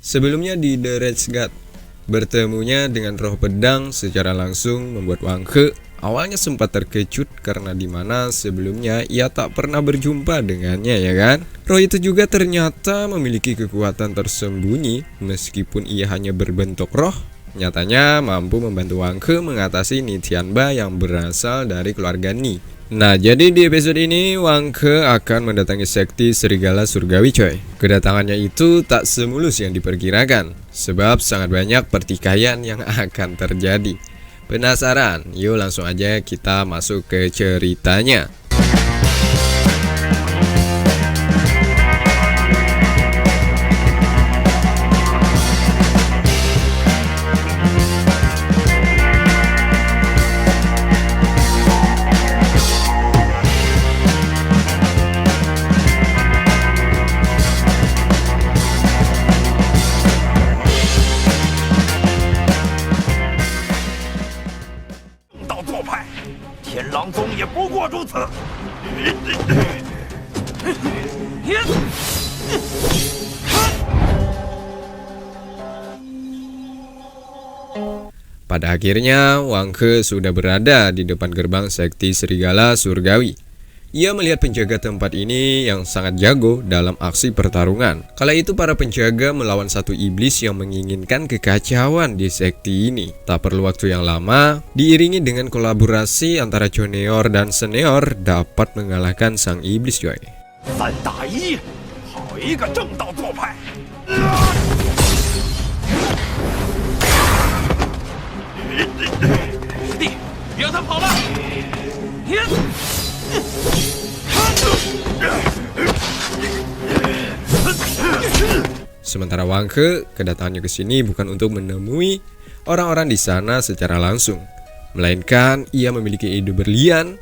Sebelumnya di The Rage God, bertemunya dengan roh pedang secara langsung membuat Wang He awalnya sempat terkejut karena dimana sebelumnya ia tak pernah berjumpa dengannya, ya kan? Roh itu juga ternyata memiliki kekuatan tersembunyi meskipun ia hanya berbentuk roh. Nyatanya mampu membantu Wang He mengatasi Ni Tianba yang berasal dari keluarga Ni. Nah, jadi di episode ini Wang He akan mendatangi sekti Serigala Surgawi, coy. Kedatangannya itu tak semulus yang diperkirakan, sebab sangat banyak pertikaian yang akan terjadi. Penasaran? Yuk langsung aja kita masuk ke ceritanya. Pada akhirnya, Wang He sudah berada di depan gerbang sekti Serigala Surgawi. Ia melihat penjaga tempat ini yang sangat jago dalam aksi pertarungan. Kala itu para penjaga melawan satu iblis yang menginginkan kekacauan di sekti ini. Tak perlu waktu yang lama, diiringi dengan kolaborasi antara junior dan senior dapat mengalahkan sang iblis, coy. 3打1，好一个正道做派！ 师弟，别让他跑了！ Sementara Wang He kedatangannya ke sini bukan untuk menemui orang-orang di sana secara langsung, melainkan ia memiliki ide berlian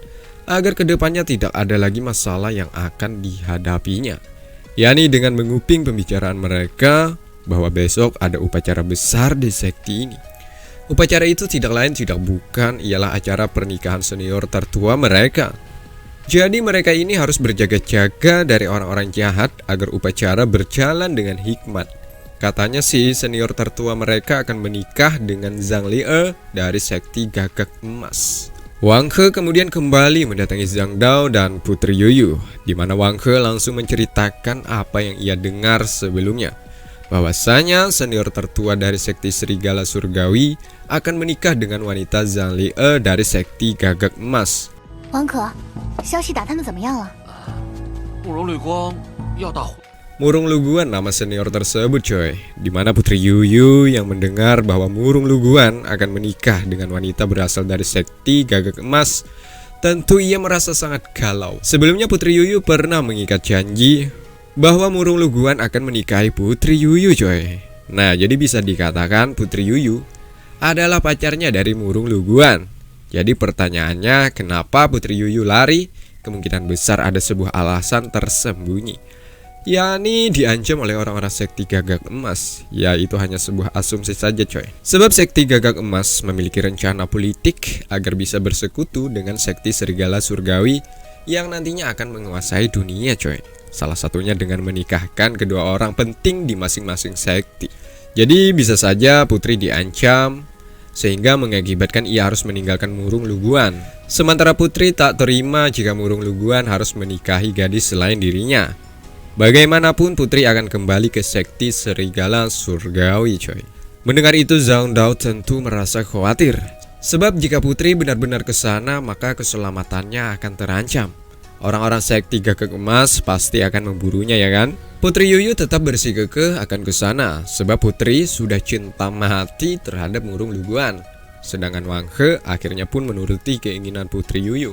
agar kedepannya tidak ada lagi masalah yang akan dihadapinya, yakni dengan menguping pembicaraan mereka bahwa besok ada upacara besar di sekti ini. Upacara itu tidak lain tidak bukan ialah acara pernikahan senior tertua mereka. Jadi mereka ini harus berjaga-jaga dari orang-orang jahat agar upacara berjalan dengan hikmat. Katanya sih senior tertua mereka akan menikah dengan Zhang Li'e dari sekti Gagak Emas. Wang He kemudian kembali mendatangi Zhang Dao dan Putri Yuyu, di mana Wang He langsung menceritakan apa yang ia dengar sebelumnya. Bahwasanya senior tertua dari sekti Serigala Surgawi akan menikah dengan wanita Zhang Li'e dari sekti Gagak Emas. 王可，消息打探的怎么样了？ 慕容绿光要大火。 Murung Luguan nama senior tersebut, coy. Dimana Putri Yuyu yang mendengar bahwa Murung Luguan akan menikah dengan wanita berasal dari sekti Gagak Emas, tentu ia merasa sangat galau. Sebelumnya Putri Yuyu pernah mengikat janji bahwa Murung Luguan akan menikahi Putri Yuyu, coy. Nah, jadi bisa dikatakan Putri Yuyu adalah pacarnya dari Murung Luguan. Jadi pertanyaannya, kenapa Putri Yuyu lari? Kemungkinan besar ada sebuah alasan tersembunyi, yakni diancam oleh orang-orang sekti Gagak Emas. Ya, itu hanya sebuah asumsi saja, coy. Sebab sekti Gagak Emas memiliki rencana politik agar bisa bersekutu dengan sekti Serigala Surgawi yang nantinya akan menguasai dunia, coy. Salah satunya dengan menikahkan kedua orang penting di masing-masing sekti. Jadi bisa saja Putri diancam, sehingga mengakibatkan ia harus meninggalkan Murung Luguan. Sementara Putri tak terima jika Murung Luguan harus menikahi gadis selain dirinya. Bagaimanapun Putri akan kembali ke sekti Serigala Surgawi, coy. Mendengar itu Zhang Dao tentu merasa khawatir, sebab jika Putri benar-benar ke sana maka keselamatannya akan terancam. Orang-orang sekti Gagak Emas pasti akan memburunya, ya kan? Putri Yuyu tetap bersikukuh akan ke sana sebab Putri sudah cinta mati terhadap Murung Luguan. Sedangkan Wang He akhirnya pun menuruti keinginan Putri Yuyu,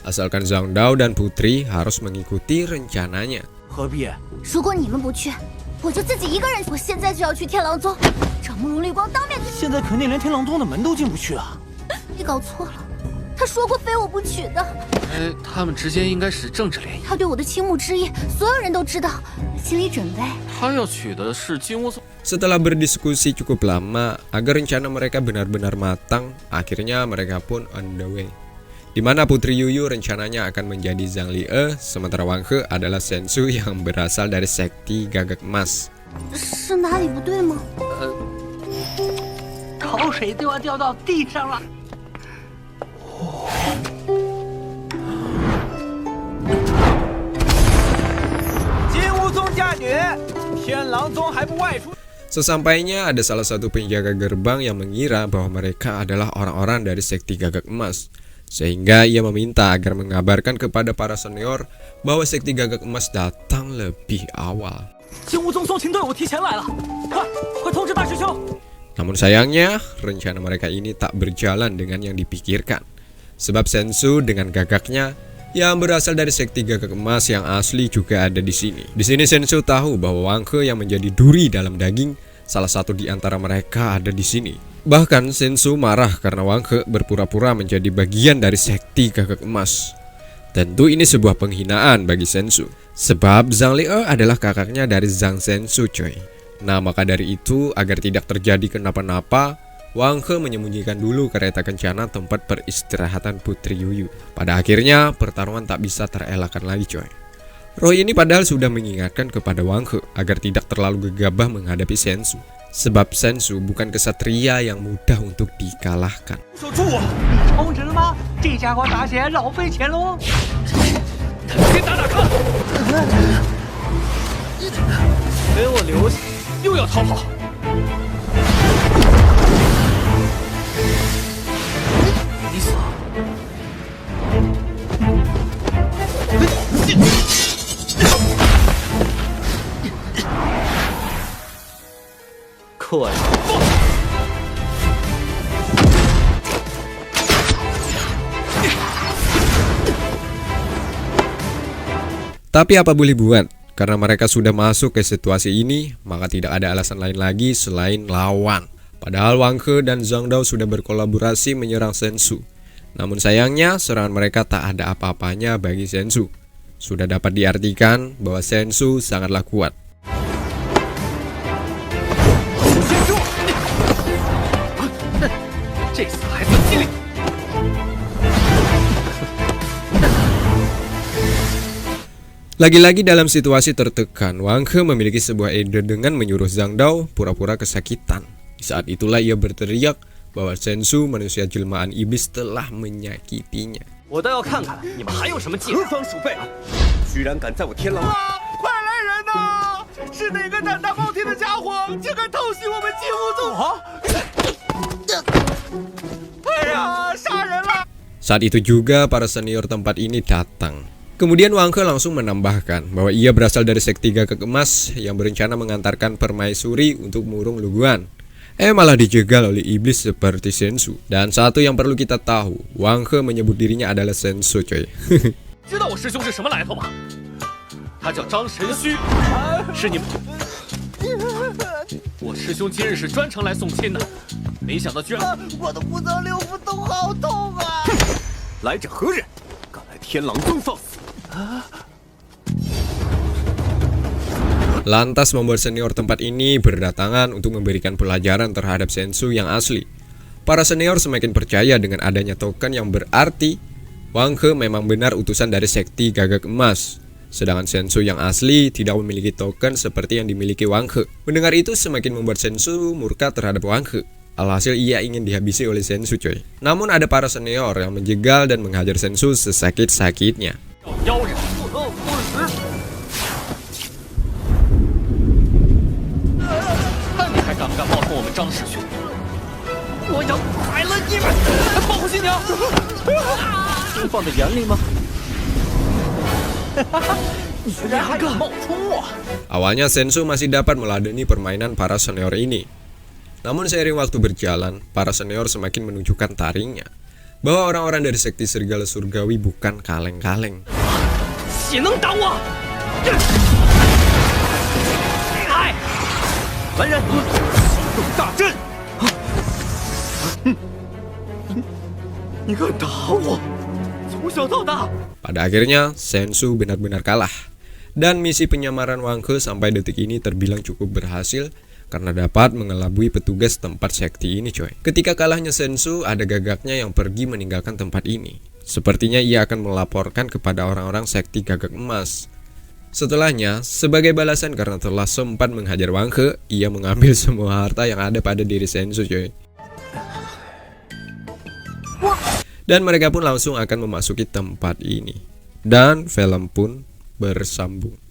asalkan Zhang Dao dan Putri harus mengikuti rencananya. 何必？ 如果你们不去，我就自己一个人。我现在就要去天狼宗，找慕容绿光当面对。现在肯定连天狼宗的门都进不去啊！你搞错了，他说过非我不娶的。他们之间应该是政治联姻。他对我的倾慕之意，所有人都知道，心理准备。他要娶的是金兀术。 Setelah berdiskusi cukup lama agar rencana mereka benar-benar matang, akhirnya mereka pun on the way. Di mana Putri Yuyu rencananya akan menjadi Zhang Li'e, sementara Wang He adalah Sensu yang berasal dari sekti Gagak Emas. 是哪里不对吗？口水都要掉到地上了。金乌宗嫁女，天狼宗还不外出。 Sesampainya ada salah satu penjaga gerbang yang mengira bahwa mereka adalah orang-orang dari sekti Gagak Emas. Sehingga ia meminta agar mengabarkan kepada para senior bahwa sekti Gagak Emas datang lebih awal. Namun sayangnya, rencana mereka ini tak berjalan dengan yang dipikirkan. Sebab Sensu dengan gagaknya yang berasal dari sekti Gagak Emas yang asli juga ada di sini. Di sini Sensu tahu bahwa Wang He yang menjadi duri dalam daging, salah satu di antara mereka ada di sini. Bahkan Sensu marah karena Wang He berpura-pura menjadi bagian dari sekti Gagak Emas. Tentu ini sebuah penghinaan bagi Sensu. Sebab Zhang Li'e adalah kakaknya dari Zhang Sensu, coy. Nah, maka dari itu agar tidak terjadi kenapa-napa, Wang He menyembunyikan dulu kereta kencana tempat peristirahatan Putri Yuyu. Pada akhirnya pertarungan tak bisa terelakkan lagi, coy. Roh ini padahal sudah mengingatkan kepada Wang He agar tidak terlalu gegabah menghadapi Sensu. Sebab Sensu bukan kesatria yang mudah untuk dikalahkan. 充值了吗？这家伙打起来老费钱喽！先打打看，给我留下，又要逃跑。 你死！可恶！ Tapi apa boleh buat, karena mereka sudah masuk ke situasi ini, maka tidak ada alasan lain lagi selain lawan. Padahal Wang He dan Zhang Dao sudah berkolaborasi menyerang Sensu. Namun sayangnya serangan mereka tak ada apa-apanya bagi Sensu. Sudah dapat diartikan bahwa Sensu sangatlah kuat. Lagi-lagi dalam situasi tertekan, Wang He memiliki sebuah ide dengan menyuruh Zhang Dao pura-pura kesakitan. Di saat itulah ia berteriak bahwa Sensu manusia jelmaan iblis telah menyakitinya. 我倒要看看你们还有什么计何方鼠辈，居然敢在我天狼！快来人呐！是哪个胆大包天的家伙，竟敢偷袭我们金乌宗？哎呀，杀人了！ Saat itu juga para senior tempat ini datang. Kemudian Wang He langsung menambahkan bahwa ia berasal dari sekti Gagak Emas yang berencana mengantarkan permaisuri untuk murung Luguan. Malah dijegal oleh iblis seperti Sensu. Dan satu yang perlu kita tahu, Wang He menyebut dirinya adalah Sensu, coy. 知道我师兄是什么来头吗？他叫张神虚，是你们。我师兄今日是专程来送亲的，没想到居然……我的五脏六腑都好痛啊！来者何人？敢来天狼宗放肆！ Lantas membuat senior tempat ini berdatangan untuk memberikan pelajaran terhadap Sensu yang asli. Para senior semakin percaya dengan adanya token yang berarti Wang He memang benar utusan dari sekti Gagak Emas. Sedangkan Sensu yang asli tidak memiliki token seperti yang dimiliki Wang He. Mendengar itu semakin membuat Sensu murka terhadap Wang He. Alhasil ia ingin dihabisi oleh Sensu, coy. Namun ada para senior yang menjegal dan menghajar Sensu sesakit-sakitnya. 妖人不能不食。看你还敢不敢冒充我们张师兄？我要宰了你们！保护新娘，是放在眼里吗？你居然还敢冒充我！ Awalnya Sensu masih dapat meladeni permainan para senior ini. Namun seiring waktu berjalan, para senior semakin menunjukkan taringnya bahwa orang-orang dari sekti serigala surgawi bukan kaleng-kaleng. 岂能挡我？来，来人，动大阵！你敢打我？从小到大。 Pada akhirnya Sensu benar-benar kalah. Dan misi penyamaran Wang He sampai detik ini terbilang cukup berhasil karena dapat mengelabui petugas tempat sekti ini, coy. Ketika kalahnya Sensu, ada gagaknya yang pergi meninggalkan tempat ini. Sepertinya ia akan melaporkan kepada orang-orang sekti Gagak Emas. Setelahnya, sebagai balasan karena telah sempat menghajar Wang He, ia mengambil semua harta yang ada pada diri Senzu coy. Dan mereka pun langsung akan memasuki tempat ini. Dan film pun bersambung.